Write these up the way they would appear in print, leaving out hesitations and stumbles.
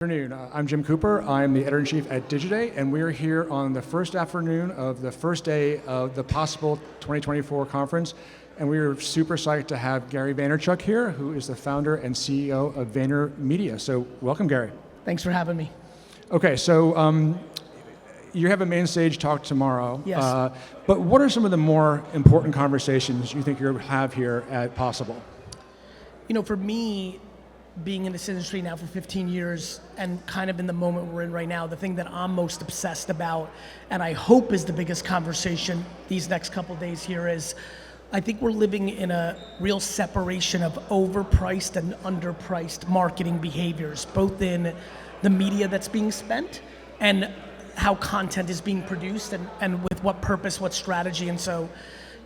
Afternoon. I'm Jim Cooper. I'm the editor-in-chief at Digiday, and we're here on the first afternoon of the first day of the possible 2024 conference. And we are super psyched to have Gary Vaynerchuk here, who is the founder and CEO of VaynerMedia. So welcome, Gary. Thanks for having me. Okay, so you have a main stage talk tomorrow. Yes. But what are some of the more important conversations you think you'll have here at Possible? You know, for me, being in this industry now for 15 years and kind of in the moment we're in right now, the thing that I'm most obsessed about, and I hope is the biggest conversation these next couple of days here, is I think we're living in a real separation of overpriced and underpriced marketing behaviors, both in the media that's being spent and how content is being produced and with what purpose, what strategy. And so,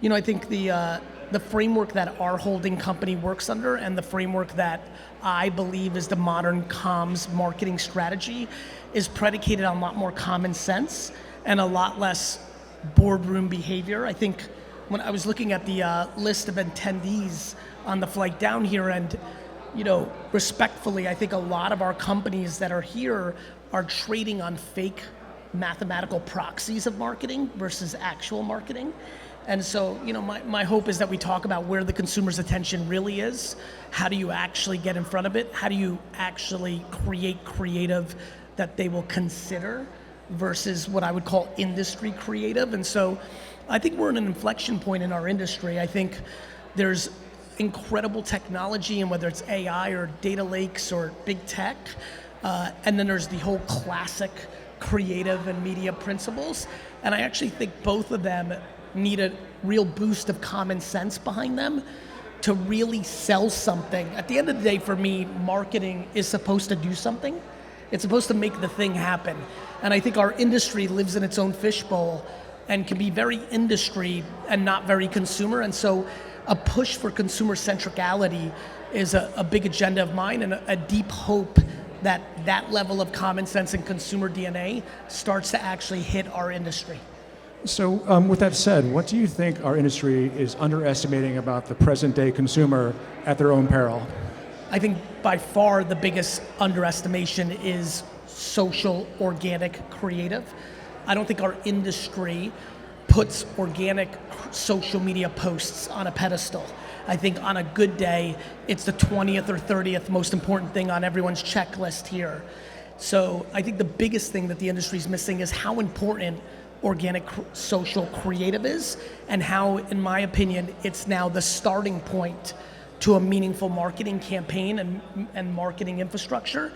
you know, I think the framework that our holding company works under and the framework that I believe is the modern comms marketing strategy is predicated on a lot more common sense and a lot less boardroom behavior. I think when I was looking at the list of attendees on the flight down here, and you know, respectfully, I think a lot of our companies that are here are trading on fake mathematical proxies of marketing versus actual marketing. And so, you know, my hope is that we talk about where the consumer's attention really is. How do you actually get in front of it? How do you actually create creative that they will consider versus what I would call industry creative? And so I think we're in an inflection point in our industry. I think there's incredible technology, and whether it's AI or data lakes or big tech, and then there's the whole classic creative and media principles. And I actually think both of them need a real boost of common sense behind them to really sell something. At the end of the day, for me, marketing is supposed to do something. It's supposed to make the thing happen. And I think our industry lives in its own fishbowl and can be very industry and not very consumer. And so a push for consumer centricality is a big agenda of mine, and a deep hope that that level of common sense and consumer DNA starts to actually hit our industry. So with that said, what do you think our industry is underestimating about the present day consumer at their own peril? I think by far the biggest underestimation is social, organic, creative. I don't think our industry puts organic social media posts on a pedestal. I think on a good day, it's the 20th or 30th most important thing on everyone's checklist here. So I think the biggest thing that the industry is missing is how important organic social creative is, and how, in my opinion, it's now the starting point to a meaningful marketing campaign and marketing infrastructure.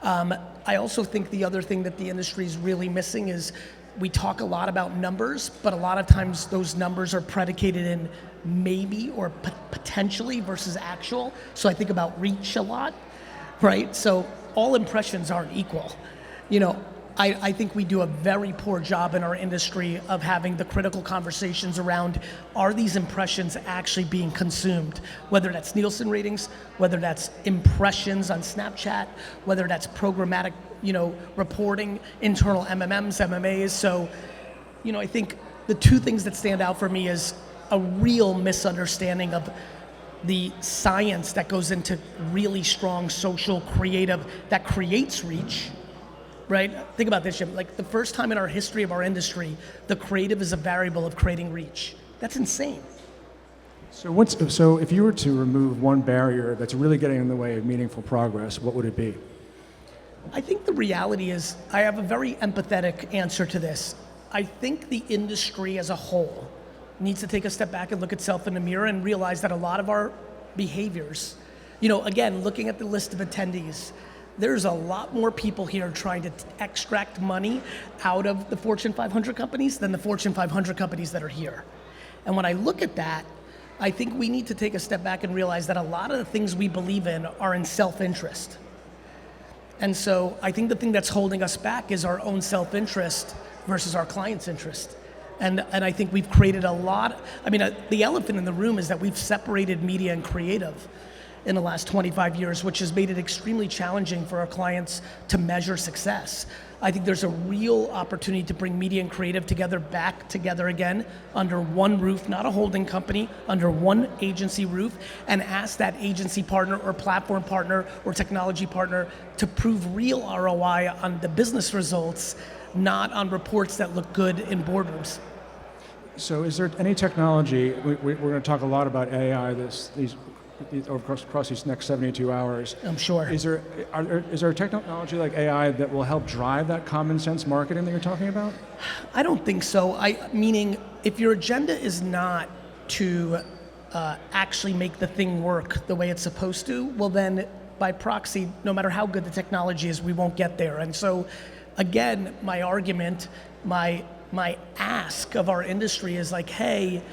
I also think the other thing that the industry is really missing is we talk a lot about numbers, but a lot of times those numbers are predicated in maybe or potentially versus actual. So I think about reach a lot, right? So all impressions aren't equal. You know, I think we do a very poor job in our industry of having the critical conversations around, are these impressions actually being consumed? Whether that's Nielsen ratings, whether that's impressions on Snapchat, whether that's programmatic, you know, reporting, internal MMMs, MMAs. So, you know, I think the two things that stand out for me is a real misunderstanding of the science that goes into really strong social creative that creates reach. Right? Think about this, Jim. Like, the first time in our history of our industry, the creative is a variable of creating reach. That's insane. So if you were to remove one barrier that's really getting in the way of meaningful progress, what would it be? I think the reality is, I have a very empathetic answer to this. I think the industry as a whole needs to take a step back and look itself in the mirror and realize that a lot of our behaviors, you know, again, looking at the list of attendees, there's a lot more people here trying to extract money out of the Fortune 500 companies than the Fortune 500 companies that are here. And when I look at that, I think we need to take a step back and realize that a lot of the things we believe in are in self-interest. And so I think the thing that's holding us back is our own self-interest versus our client's interest. And I think we've created a lot, the elephant in the room is that we've separated media and creative. in the last 25 years, which has made it extremely challenging for our clients to measure success. I think there's a real opportunity to bring media and creative back together again under one roof, not a holding company, under one agency roof, and ask that agency partner or platform partner or technology partner to prove real ROI on the business results, not on reports that look good in boardrooms. So is there any technology, we're going to talk a lot about AI across these next 72 hours. I'm sure. Is there a technology like AI that will help drive that common sense marketing that you're talking about? I don't think so. Meaning, if your agenda is not to actually make the thing work the way it's supposed to, well then, by proxy, no matter how good the technology is, we won't get there. And so, again, my argument, my ask of our industry is like, hey,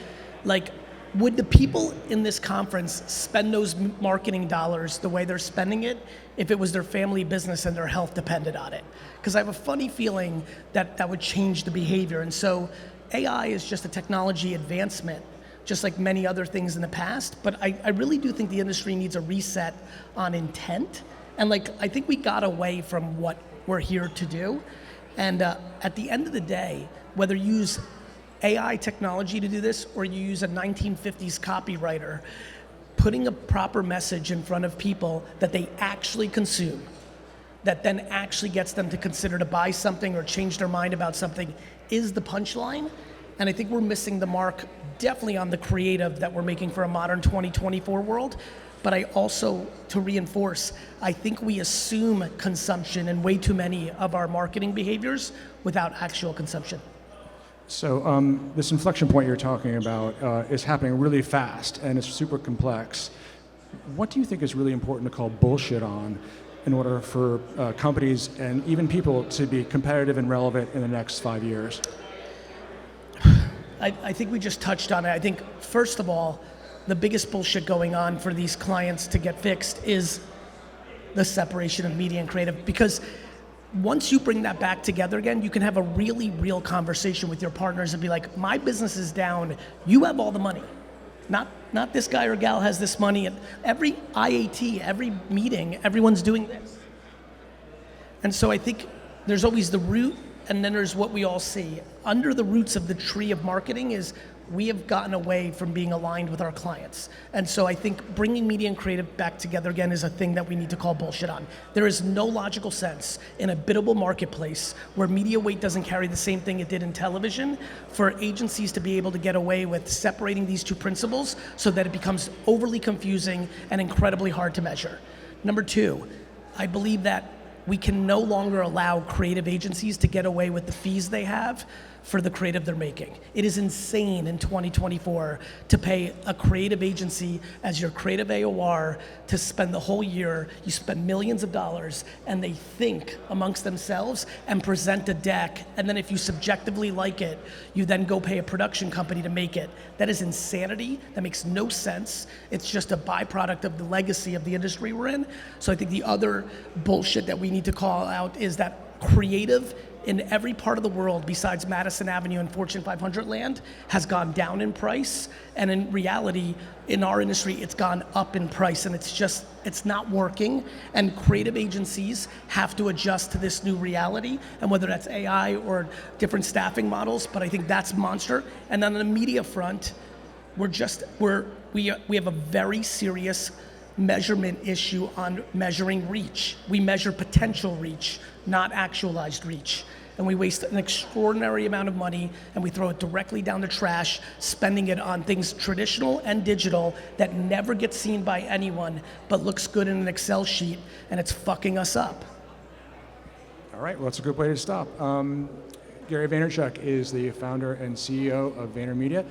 like, would the people in this conference spend those marketing dollars the way they're spending it if it was their family business and their health depended on it? Because I have a funny feeling that that would change the behavior. And so AI is just a technology advancement, just like many other things in the past. But I really do think the industry needs a reset on intent. And like, I think we got away from what we're here to do. And at the end of the day, whether you use AI technology to do this or you use a 1950s copywriter, putting a proper message in front of people that they actually consume, that then actually gets them to consider to buy something or change their mind about something is the punchline. And I think we're missing the mark definitely on the creative that we're making for a modern 2024 world. But I also, to reinforce, I think we assume consumption in way too many of our marketing behaviors without actual consumption. So this inflection point you're talking about is happening really fast and it's super complex. What do you think is really important to call bullshit on in order for companies and even people to be competitive and relevant in the next 5 years? I think we just touched on it. I think, first of all, the biggest bullshit going on for these clients to get fixed is the separation of media and creative. Because once you bring that back together again, you can have a really real conversation with your partners and be like, my business is down, you have all the money. Not this guy or gal has this money. And every IAT, every meeting, everyone's doing this. And so I think there's always the root, and then there's what we all see. Under the roots of the tree of marketing is we have gotten away from being aligned with our clients. And so I think bringing media and creative back together again is a thing that we need to call bullshit on. There is no logical sense in a biddable marketplace where media weight doesn't carry the same thing it did in television for agencies to be able to get away with separating these two principles so that it becomes overly confusing and incredibly hard to measure. Number two, I believe that we can no longer allow creative agencies to get away with the fees they have for the creative they're making. It is insane in 2024 to pay a creative agency as your creative AOR to spend the whole year, you spend millions of dollars, and they think amongst themselves and present a deck, and then if you subjectively like it, you then go pay a production company to make it. That is insanity. That makes no sense. It's just a byproduct of the legacy of the industry we're in. So I think the other bullshit that we need to call out is that creative in every part of the world besides Madison Avenue and Fortune 500 land has gone down in price, and in reality in our industry it's gone up in price, and it's not working, and creative agencies have to adjust to this new reality, and whether that's AI or different staffing models, but I think that's monster. And then on the media front, we have a very serious measurement issue on measuring reach. We measure potential reach, not actualized reach. And we waste an extraordinary amount of money and we throw it directly down the trash, spending it on things traditional and digital that never gets seen by anyone but looks good in an Excel sheet, and it's fucking us up. All right, well, that's a good way to stop. Gary Vaynerchuk is the founder and CEO of VaynerMedia.